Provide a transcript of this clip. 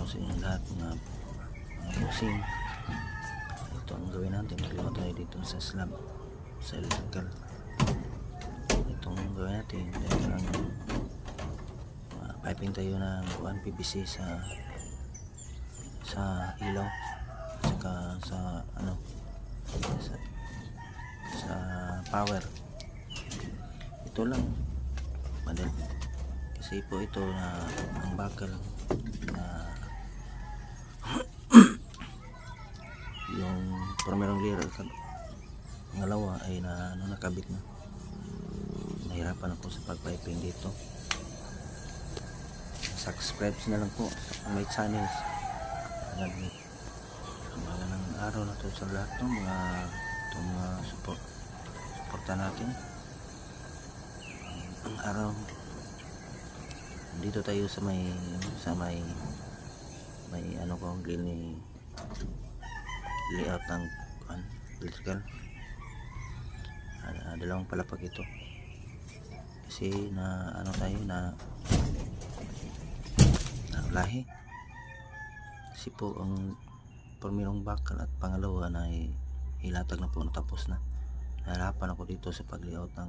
sa inyo lahat mga bossing. Ito ang gawin natin, maglaw tayo dito sa slab sa electrical. Itong gawin natin dahil ang piping tayo ng PVC sa ilaw saka sa sa power. Ito lang madali kasi po ito na ang bakal na yung primerong layer pangalawa ay nakabit na. Nahirapan ako sa pagpiping dito. Subscribe na lang po sa my channels. Mga ng araw na to sa lahat ng mga suporta natin. Ang araw dito tayo sa may ko layout ng electrical. Dalawang palapag ito kasi tayo na lahi kasi po ang primerong bakal at pangalawa na ilatag na po, natapos na. Nahirapan ako dito sa pag-layout ng